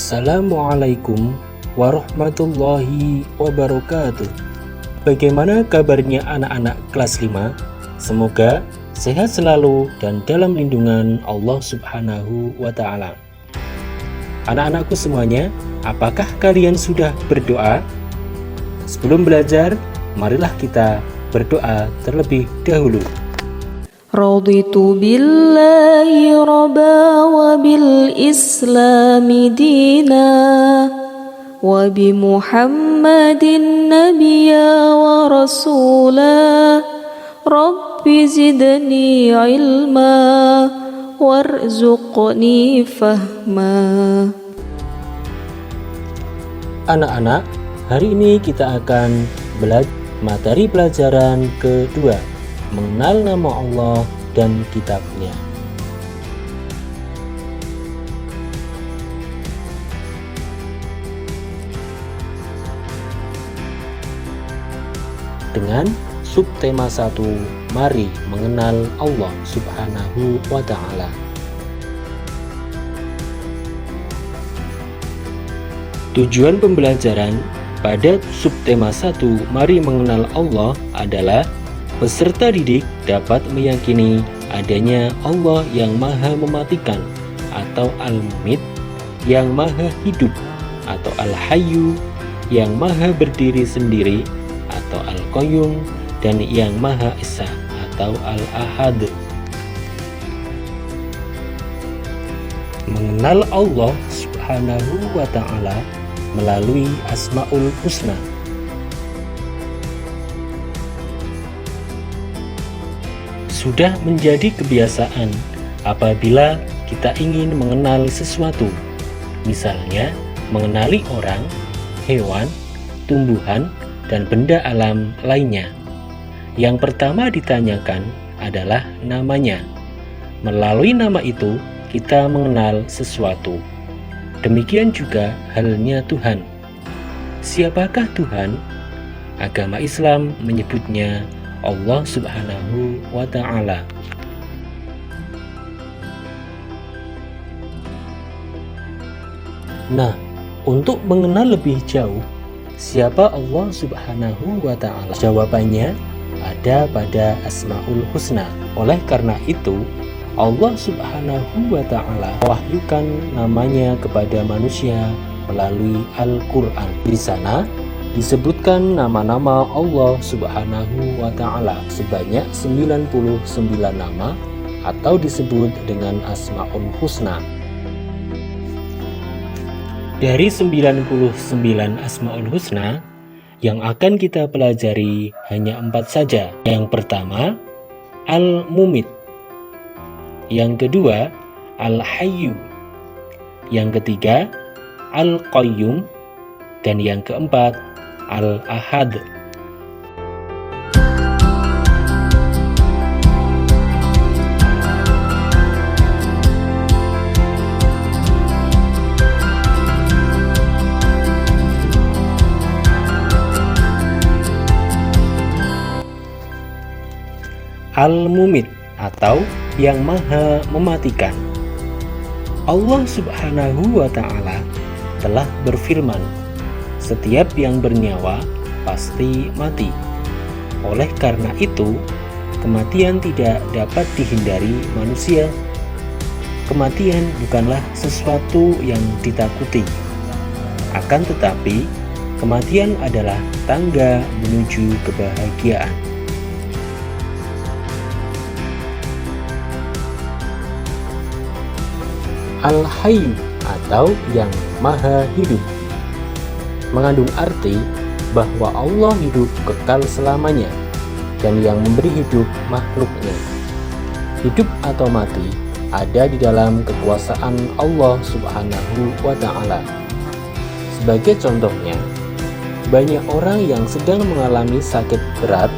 Assalamualaikum warahmatullahi wabarakatuh. Bagaimana kabarnya anak-anak kelas 5? Semoga sehat selalu dan dalam lindungan Allah Subhanahu wa Ta'ala. Anak-anakku semuanya, apakah kalian sudah berdoa? Sebelum belajar, marilah kita berdoa terlebih dahulu. Raditu billahi rabba wa bil islami dina wa bi muhammadin nabiyya wa rasula rabbi zidni ilma warzuqni fahma. Anak-anak, hari ini kita akan belajar materi pelajaran kedua, mengenal nama Allah dan kitabnya. Dengan subtema 1, mari mengenal Allah Subhanahu wa Ta'ala. Tujuan pembelajaran pada subtema 1, mari mengenal Allah adalah peserta didik dapat meyakini adanya Allah yang maha mematikan atau Al-Mumit, yang maha hidup atau Al-Hayyu, yang maha berdiri sendiri atau Al-Qayyum, dan yang maha esa atau Al-Ahad. Mengenal Allah Subhanahu wa Ta'ala melalui Asmaul Husna. Sudah menjadi kebiasaan apabila kita ingin mengenal sesuatu, misalnya mengenali orang, hewan, tumbuhan, dan benda alam lainnya. Yang pertama ditanyakan adalah namanya. Melalui nama itu, kita mengenal sesuatu. Demikian juga halnya Tuhan. Siapakah Tuhan? Agama Islam menyebutnya Allah Subhanahu wa Ta'ala. Nah, untuk mengenal lebih jauh siapa Allah Subhanahu wa Ta'ala, jawabannya ada pada Asmaul Husna. Oleh karena itu, Allah Subhanahu wa Ta'ala wahyukan namanya kepada manusia melalui Al-Quran. Di sana disebutkan nama-nama Allah Subhanahu wa Ta'ala sebanyak 99 nama atau disebut dengan Asmaul Husna. Dari 99 Asmaul Husna yang akan kita pelajari hanya 4 saja. Yang pertama, Al-Mumit. Yang kedua, Al-Hayyu. Yang ketiga, Al-Qayyum. Dan yang keempat, Al-Ahad. Al-Mumit atau yang maha mematikan. Allah Subhanahu wa Ta'ala telah berfirman, setiap yang bernyawa pasti mati. Oleh karena itu, kematian tidak dapat dihindari manusia. Kematian bukanlah sesuatu yang ditakuti. Akan tetapi, kematian adalah tangga menuju kebahagiaan. Al-Hayyu atau yang maha hidup mengandung arti bahwa Allah hidup kekal selamanya dan yang memberi hidup makhluknya. Hidup atau mati ada di dalam kekuasaan Allah Subhanahu wa Ta'ala. Sebagai contohnya, banyak orang yang sedang mengalami sakit berat,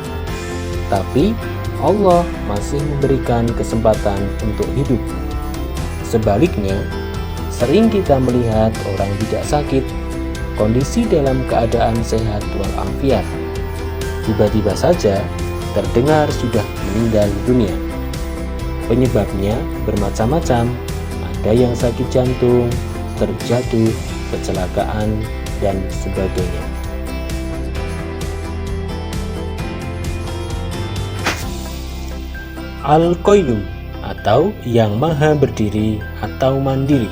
tapi Allah masih memberikan kesempatan untuk hidup. Sebaliknya, sering kita melihat orang tidak sakit, kondisi dalam keadaan sehat walafiat. Tiba-tiba saja terdengar sudah meninggal dunia. Penyebabnya bermacam-macam, ada yang sakit jantung, terjatuh, kecelakaan, dan sebagainya. Al-Qayyum atau yang maha berdiri atau mandiri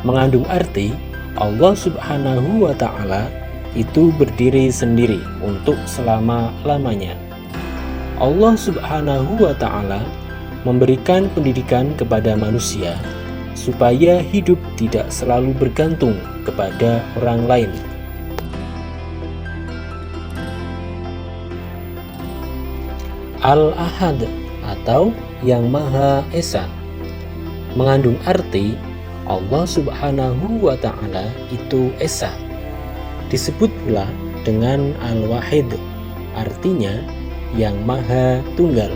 mengandung arti Allah Subhanahu wa Ta'ala itu berdiri sendiri untuk selama-lamanya. Allah Subhanahu wa Ta'ala memberikan pendidikan kepada manusia supaya hidup tidak selalu bergantung kepada orang lain. Al-Ahad atau yang Maha Esa mengandung arti Allah Subhanahu wa Ta'ala itu Esa. Disebut pula dengan Al-Wahid, artinya yang Maha Tunggal.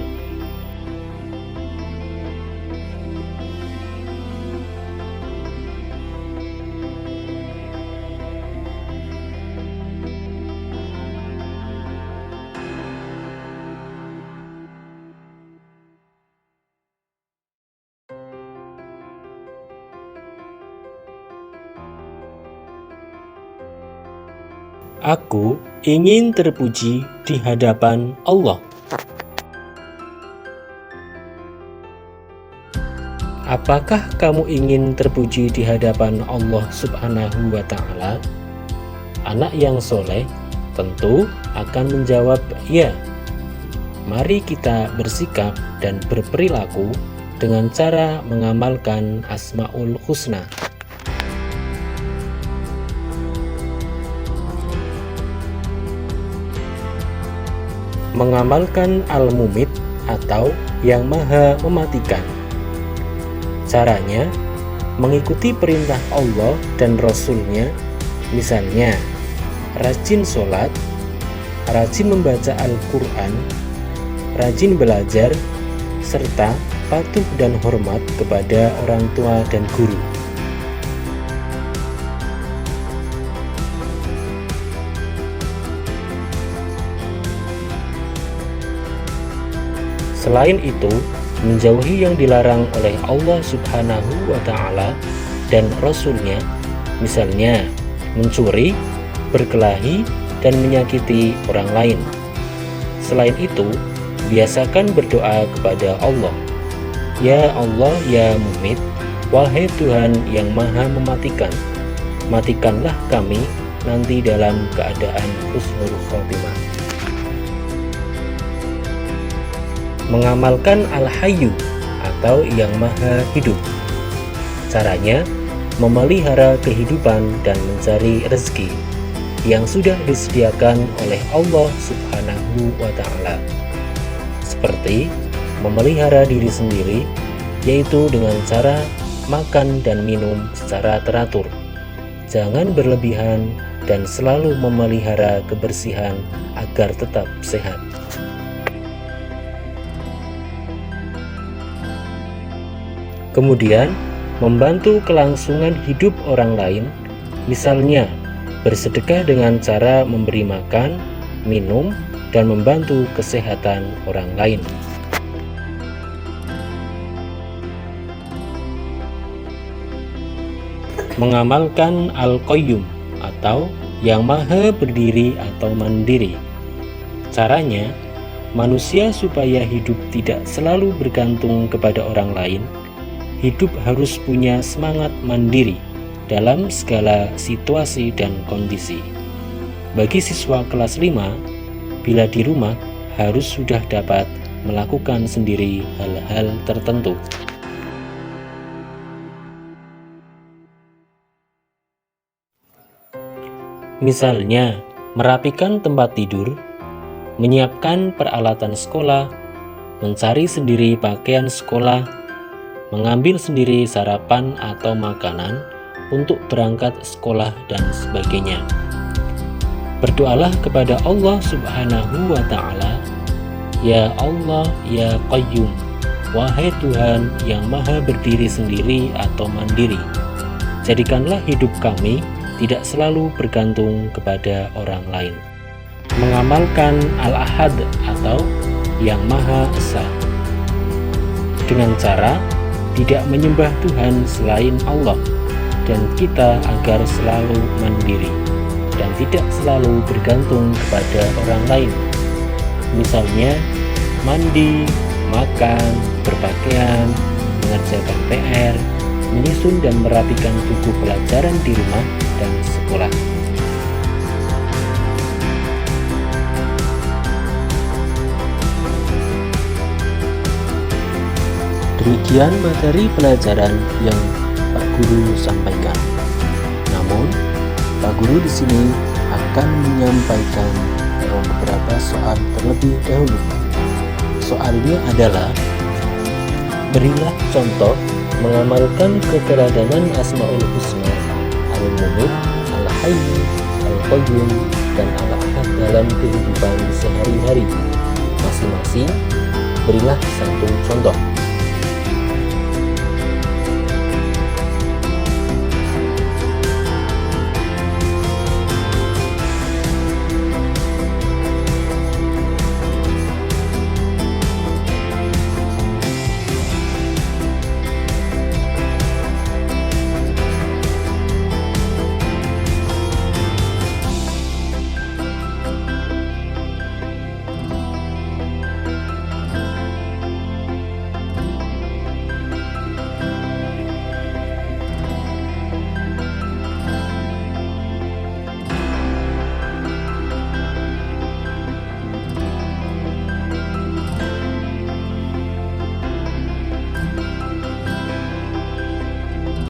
Aku ingin terpuji di hadapan Allah. Apakah kamu ingin terpuji di hadapan Allah Subhanahu wa Ta'ala? Anak yang soleh tentu akan menjawab ya. Mari kita bersikap dan berperilaku dengan cara mengamalkan Asmaul Husna. Mengamalkan Al-Mumit atau yang Maha Mematikan. Caranya mengikuti perintah Allah dan Rasul-Nya, misalnya rajin sholat, rajin membaca Al-Quran, rajin belajar, serta patuh dan hormat kepada orang tua dan guru. Selain itu, menjauhi yang dilarang oleh Allah Subhanahu wa Ta'ala dan Rasul-Nya, misalnya mencuri, berkelahi, dan menyakiti orang lain. Selain itu, biasakan berdoa kepada Allah. Ya Allah, ya Mumit, wahai Tuhan yang Maha Mematikan, matikanlah kami nanti dalam keadaan husnul khotimah. Mengamalkan Al-Hayyu atau yang Maha Hidup. Caranya memelihara kehidupan dan mencari rezeki yang sudah disediakan oleh Allah Subhanahu wa Ta'ala, seperti memelihara diri sendiri, yaitu dengan cara makan dan minum secara teratur, jangan berlebihan, dan selalu memelihara kebersihan agar tetap sehat. Kemudian, membantu kelangsungan hidup orang lain, misalnya bersedekah dengan cara memberi makan, minum, dan membantu kesehatan orang lain. Mengamalkan Al-Qayyum atau yang Maha Berdiri atau Mandiri. Caranya, manusia supaya hidup tidak selalu bergantung kepada orang lain, hidup harus punya semangat mandiri dalam segala situasi dan kondisi. Bagi siswa kelas 5, bila di rumah harus sudah dapat melakukan sendiri hal-hal tertentu. Misalnya, merapikan tempat tidur, menyiapkan peralatan sekolah, mencari sendiri pakaian sekolah, mengambil sendiri sarapan atau makanan untuk berangkat sekolah, dan sebagainya. Berdoalah kepada Allah Subhanahu wa Ta'ala, Ya Allah, ya Qayyum, wahai Tuhan yang Maha Berdiri sendiri atau mandiri, jadikanlah hidup kami tidak selalu bergantung kepada orang lain. Mengamalkan Al-Ahad atau yang Maha Esa dengan cara tidak menyembah Tuhan selain Allah dan kita agar selalu mandiri dan tidak selalu bergantung kepada orang lain. Misalnya, mandi, makan, berpakaian, mengerjakan PR, menyusun dan merapikan buku pelajaran di rumah dan sekolah. Demikian materi pelajaran yang Pak Guru sampaikan. Namun, Pak Guru di sini akan menyampaikan beberapa soal terlebih dahulu. Soalnya adalah, berilah contoh mengamalkan keteladanan Asmaul Husna, Al-Mumit, Al-Hayy, Al-Qayyum, dan Al-Ahad dalam kehidupan sehari-hari. Masing-masing berilah satu contoh.